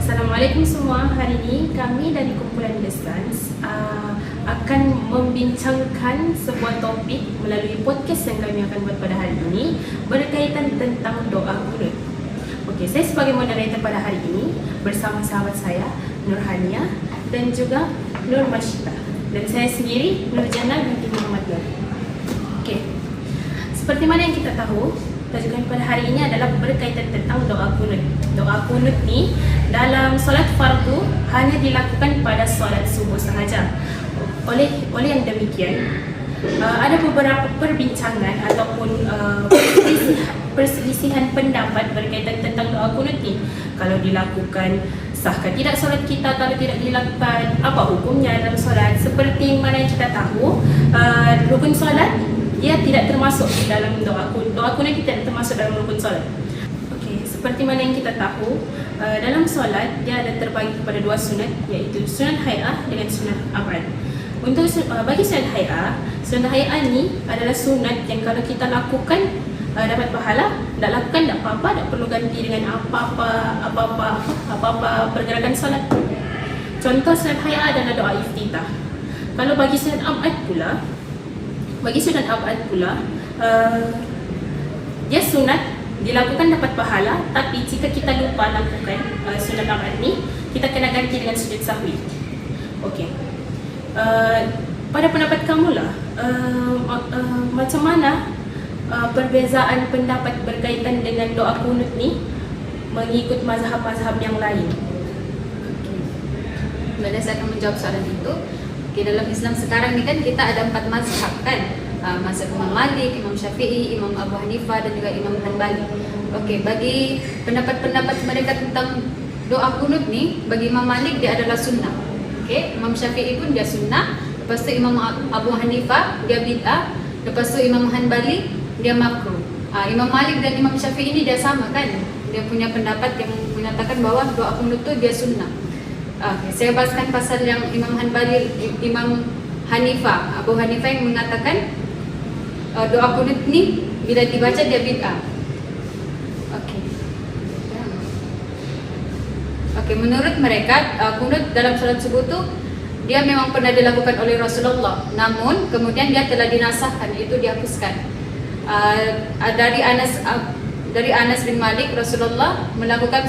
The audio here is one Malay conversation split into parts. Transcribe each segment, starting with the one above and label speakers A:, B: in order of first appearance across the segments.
A: Assalamualaikum semua. Hari ini kami dari kumpulan The Stans akan membincangkan sebuah topik melalui podcast yang kami akan buat pada hari ini berkaitan tentang doa kunut. Okey, saya sebagai moderator pada hari ini bersama sahabat saya Nurhania dan juga Nur Mashita, dan saya sendiri Nurjana binti Muhammad Nur. Okey. Seperti mana yang kita tahu, tajuk kami pada hari ini adalah berkaitan tentang doa kunut. Doa kunut ni dalam solat fardu hanya dilakukan pada solat subuh sahaja. Oleh yang demikian, ada beberapa perbincangan ataupun perselisihan pendapat berkaitan tentang doa kunut ni. Kalau dilakukan, sahkah tidak solat kita? Kalau tidak dilakukan, apa hukumnya dalam solat? Seperti mana yang kita tahu, rukun solat ia tidak termasuk dalam doa kunut. Doa kunut tidak termasuk dalam rukun solat. Okey, seperti mana yang kita tahu, dalam solat dia ada terbagi kepada dua sunat, iaitu sunat hay'ah dengan sunat ab'ad. Untuk bagi sunat hay'ah ni adalah sunat yang kalau kita lakukan dapat pahala, tak lakukan tak apa-apa, tak perlu ganti dengan apa-apa pergerakan solat. Contoh sunat hay'ah adalah doa iftitah. Kalau bagi sunat ab'ad pula, dia sunat dilakukan dapat pahala, tapi jika kita lupa lakukan sunat ab'ad ni, kita kena ganti dengan sujud sahwi. Okey. Pada pendapat kamulah, macam mana perbezaan pendapat berkaitan dengan doa kunut ni mengikut mazhab-mazhab yang lain?
B: Saya akan menjawab soalan itu. Okay, dalam Islam sekarang ni kan kita ada 4 mazhab kan, mazhab Imam Malik, Imam Syafi'i, Imam Abu Hanifah dan juga Imam Hanbali. Okey, bagi pendapat-pendapat mereka tentang doa kunut ni, bagi Imam Malik dia adalah sunnah. Okey, Imam Syafi'i pun dia sunnah. Lepas tu Imam Abu Hanifah dia bid'ah. Lepas tu Imam Hanbali dia makruh. Imam Malik dan Imam Syafi'i ni dia sama kan, dia punya pendapat yang menyatakan bahawa doa kunut tu dia sunnah. Okay, saya bahaskan pasal yang Imam Hanbali, Imam Hanifah, Abu Hanifah yang mengatakan doa kunut ni bila dibaca dia bid'ah. Okey, menurut mereka kunut dalam solat subuh tu dia memang pernah dilakukan oleh Rasulullah, namun kemudian dia telah dinasahkan, iaitu dihapuskan. Dari Anas bin Malik, Rasulullah melakukan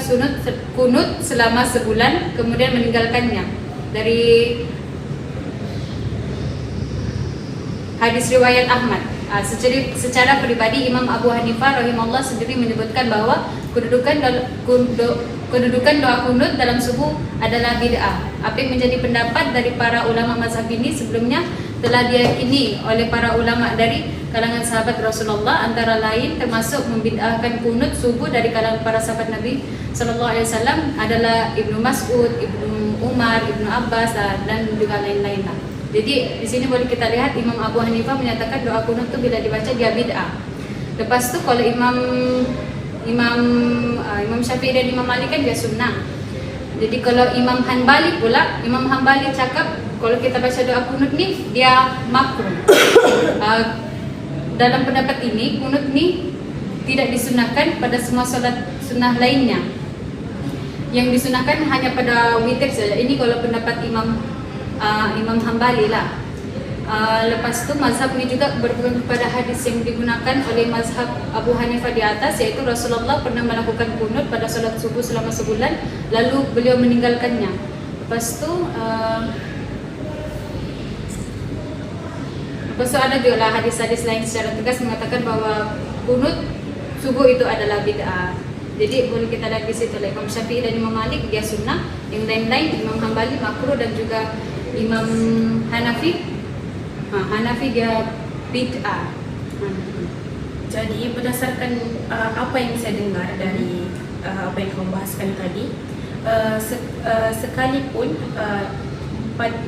B: kunut selama sebulan kemudian meninggalkannya. Dari hadis riwayat Ahmad. Secara pribadi Imam Abu Hanifah rahimahullah sendiri menyebutkan bahawa kedudukan doa kunut dalam subuh adalah bid'ah. Apa yang menjadi pendapat dari para ulama mazhab ini sebelumnya telah diyakini oleh para ulama dari kalangan sahabat Rasulullah, antara lain termasuk membid'ahkan kunut subuh dari kalangan para sahabat Nabi sallallahu alaihi wasallam adalah Ibnu Mas'ud, Ibnu Umar, Ibnu Abbas dan juga lain-lain lah. Jadi di sini boleh kita lihat Imam Abu Hanifah menyatakan doa kunut tu bila dibaca dia bid'ah. Lepas tu kalau Imam Syafi'i dan Imam Malik kan dia sunnah. Jadi kalau Imam Hanbali pula, Imam Hanbali cakap kalau kita baca doa kunut ni dia makruh. Dalam pendapat ini, kunut ni tidak disunahkan pada semua solat sunnah lainnya. Yang disunahkan hanya pada witir saja. Ini kalau pendapat Imam Hanbali lah. Lepas tu mazhab ini juga berpegang kepada hadis yang digunakan oleh mazhab Abu Hanifah di atas, iaitu Rasulullah pernah melakukan kunut pada solat subuh selama sebulan, lalu beliau meninggalkannya. Lepas tu ada juga hadis-hadis lain secara tegas mengatakan bahawa kunut subuh itu adalah bid'ah. Jadi boleh kita lihat di situ, Imam Syafi'i dan Imam Malik dia sunnah, yang lain-lain Imam Hanbali makruh, dan juga Imam Hanafi dia bid'ah.
A: Jadi berdasarkan apa yang saya dengar dari apa yang kamu bahaskan tadi, sekalipun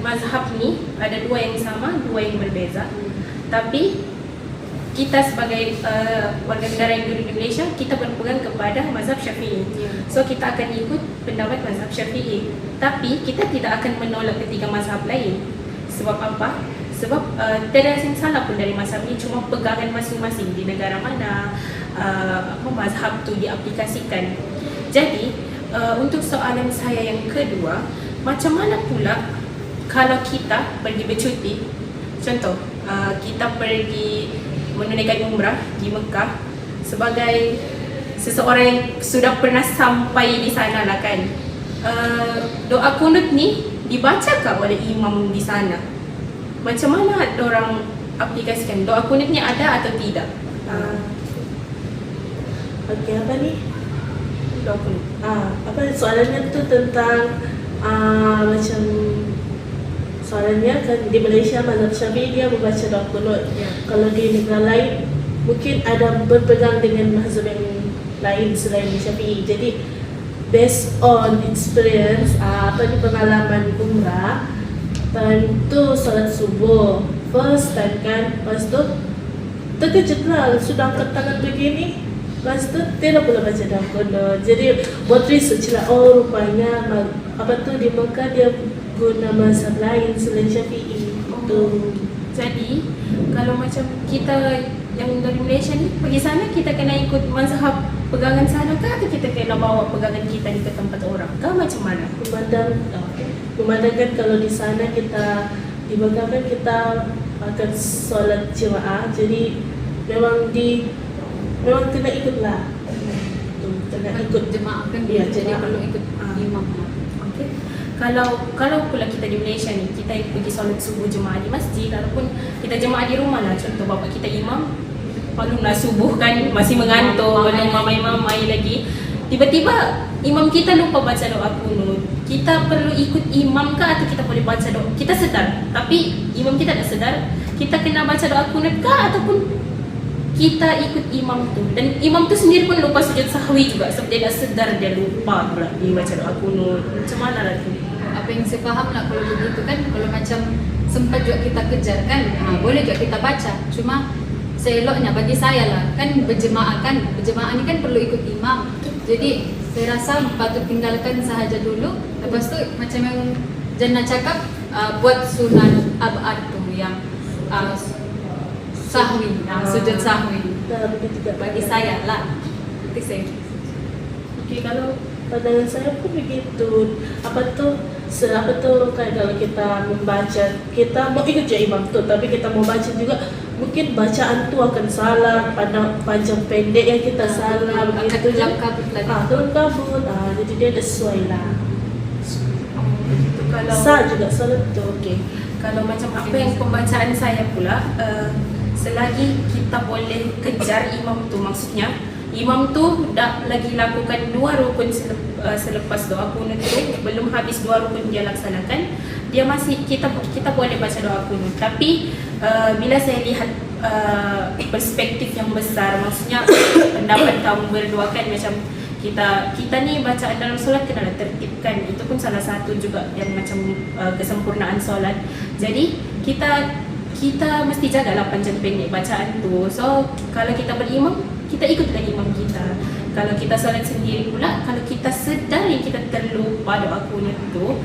A: mazhab ni ada dua yang sama, dua yang berbeza, tapi kita sebagai warga negara Indonesia, kita berpegang kepada mazhab Syafi'i. So kita akan ikut pendapat mazhab Syafi'i, tapi kita tidak akan menolak ketiga mazhab lain. Sebab apa? Sebab tiada yang salah pun dari mazhab ini, cuma pegangan masing-masing di negara mana, mazhab tu diaplikasikan. Jadi untuk soalan saya yang kedua, macam mana pula kalau kita pergi bercuti, contoh kita pergi menunaikan umrah di Mekah sebagai seseorang yang sudah pernah sampai di sana lah kan. Doa kunut ni dibacakan oleh imam di sana. Macam mana orang aplikasikan? Doa kunut ni ada atau tidak?
C: Okey, apa ni?
A: Doa kunut.
C: Apa soalannya tu tentang macam soalannya kan di Malaysia mazhab Syafi'i dia membaca doa kunut.
A: Ya.
C: Kalau di negara lain mungkin ada berpegang dengan mazhab yang lain selain Syafi'i. Jadi based on experience, pengalaman umrah, time tu solat subuh first time kan, lepas tu terkejut lah sudah angkat tangan begini. Lepas tu tidak pula baca doa kunut. Jadi buat research lah, rupanya di Mekah dia guna mazhab lain selain Syafi'i.
A: Jadi kalau macam kita yang dari Malaysia ni pergi sana, kita kena ikut mazhab pegangan sana kah, atau kita kena bawa pegangan kita ni ke tempat orang kah, macam mana?
C: Memandangkan kalau di sana kita di Mekah kan kita akan solat jemaah, jadi memang kena ikutlah. Kena ikut
B: jemaah kan,
C: Ya,
B: jadi
C: jemaah.
B: perlu ikut imam.
A: Okey. Kalau pula kita di Malaysia ni, kita pergi solat subuh jemaah di masjid, ataupun kita jemaah di rumah lah, contoh bapak kita imam, belum lah subuh kan, masih mengantuk, belum mamai-mamai lagi. Tiba-tiba imam kita lupa baca doa kunut. Kita perlu ikut imam kah, atau kita boleh baca doa? Kita sedar, tapi imam kita tak sedar. Kita kena baca doa kunut kah, ataupun kita ikut imam tu? Dan imam tu sendiri pun lupa sujud sahwi juga, sebab dia dah sedar dia lupa pula dia baca doa kunut. Macam mana lah tu?
B: Apa yang saya faham lah kalau begitu kan, kalau macam sempat juga kita kejar kan, boleh juga kita baca. Cuma seeloknya bagi saya lah, kan berjemaah ni kan perlu ikut imam. Jadi saya rasa patut tinggalkan sahaja dulu. Lepas tu macam yang Jannah cakap, buat sunat abad tu yang sahwi, sujud sahwi. Bagi saya lah. Nanti saya.
C: Okey, kalau pandangan saya pun begitu. Kan kalau kita membaca, kita mau ikut je imam tu, tapi kita mau baca juga, mungkin bacaan tu akan salah, panjang pendek yang kita salah,
B: akan
C: begitu je.
B: kelam kabut lagi.
C: Kelam kabut. Jadi dia ada sesuai lah.
A: Kalau
C: Sah juga solat tu. Okey.
A: Kalau macam apa yang pembacaan saya pula, selagi kita boleh kejar imam tu, maksudnya imam tu dah lagi lakukan 2 rukun selepas doa kunut tu, belum habis 2 rukun dia laksanakan, dia masih kita boleh baca doa kunut. Tapi bila saya lihat perspektif yang besar, maksudnya pendapat kamu berdua kan, macam kita ni bacaan dalam solat kena tertibkan. Itu pun salah satu juga yang macam kesempurnaan solat. Jadi kita mesti jagalah panjang pendek bacaan tu. So kalau kita berimam, kita ikutlah imam kita. Kalau kita solat sendiri pula, kalau kita sedar yang kita terlupa doa kunut tu,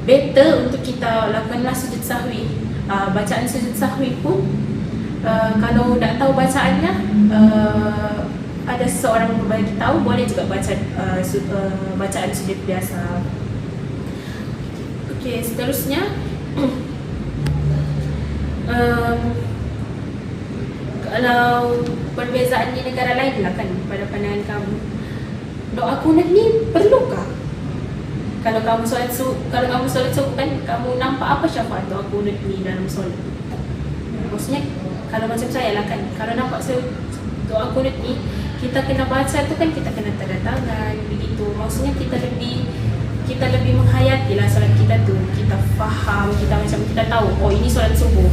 A: better untuk kita lakukanlah sujud sahwi. Bacaan sujud sahwi pun kalau tak tahu bacaannya, ada seseorang berbagi tahu, boleh juga baca bacaan sujud biasa. Okey, seterusnya kalau perbezaan di negara lain lah kan, pada pandangan kamu, doa kunut ni perlukah? Kalau kamu solat subuh kan, kamu nampak apa syafaat doa kunut ni dalam solat? Maksudnya kalau macam saya lah kan, kalau nampak doa kunut ni, kita kena baca tu kan, kita kena tanda tangan begitu. Maksudnya kita lebih menghayati lah solat kita tu. Kita faham, kita tahu, oh ini solat subuh,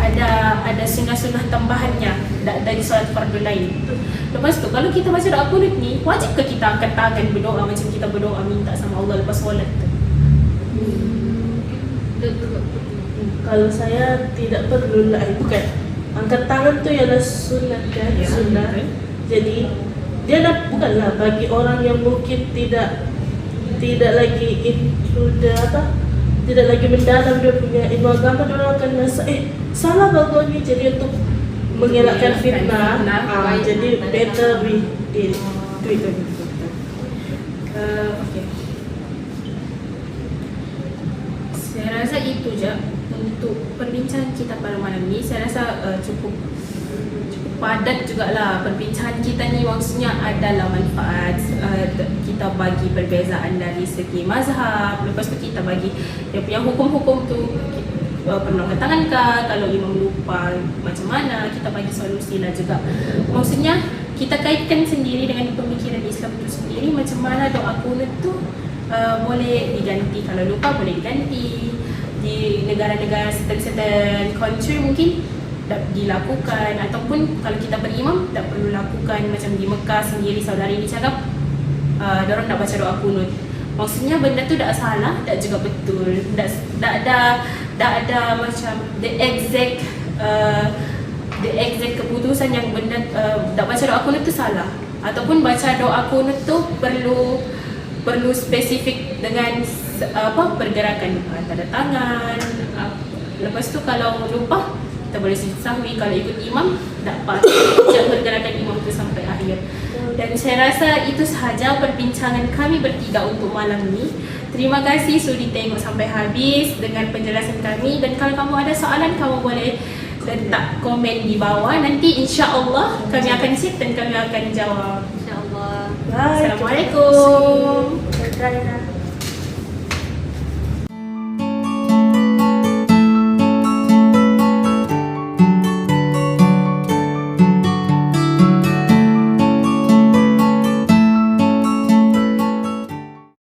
A: ada sunnah-sunnah tambahannya dari solat fardu lain. Lepas tu kalau kita baca doa kunut ni, wajib ke kita angkat tangan berdoa macam kita berdoa minta sama Allah lepas solat tu?
C: Kalau saya tidak perlu lah, bukan angkat tangan tu ialah sunat kan,
A: Ya,
C: sunat.
A: betul.
C: Jadi dia bukanlah bagi orang yang mungkin tidak lagi tidak lagi mendalam dia punya ilmu agama, dia orang akan rasa salah bagus ni. Jadi untuk mengelakkan fitnah.
B: baik.
C: Jadi
B: Tak ada
C: better
B: fitnah.
C: we do it on your own.
A: Okay. Saya rasa itu je untuk perbincangan kita pada malam ni. Saya rasa cukup padat jugalah perbincangan kita ni. Maksudnya adalah manfaat. Kita bagi perbezaan dari segi mazhab. Lepas tu kita bagi dia punya hukum-hukum tu, perlukan tangan kah, kalau imam lupa macam mana, kita bagi solusi lah juga. Maksudnya kita kaitkan sendiri dengan pemikiran Islam tu sendiri, macam mana doa kunut tu boleh diganti, kalau lupa boleh diganti. Di negara-negara certain country mungkin tak dilakukan, ataupun kalau kita berimam tak perlu lakukan. Macam di Mekah sendiri, saudari ni cakap diorang nak baca doa kunut. Maksudnya benda tu tak salah, tak juga betul. Tak ada macam the exact keputusan yang benda tak baca doa kunut tu salah, ataupun baca doa kunut tu perlu spesifik dengan pergerakan tanda tangan. Lepas tu kalau lupa kita boleh sahwi, kalau ikut imam tak apa, jangan pergerakan imam tu sampai akhir. Dan saya rasa itu sahaja perbincangan kami bertiga untuk malam ni. Terima kasih sudi tengok sampai habis dengan penjelasan kami. Dan kalau kamu ada soalan, kamu boleh letak komen di bawah. Nanti insya-Allah kami akan check dan kami akan jawab.
B: InsyaAllah.
C: Bye.
A: Assalamualaikum.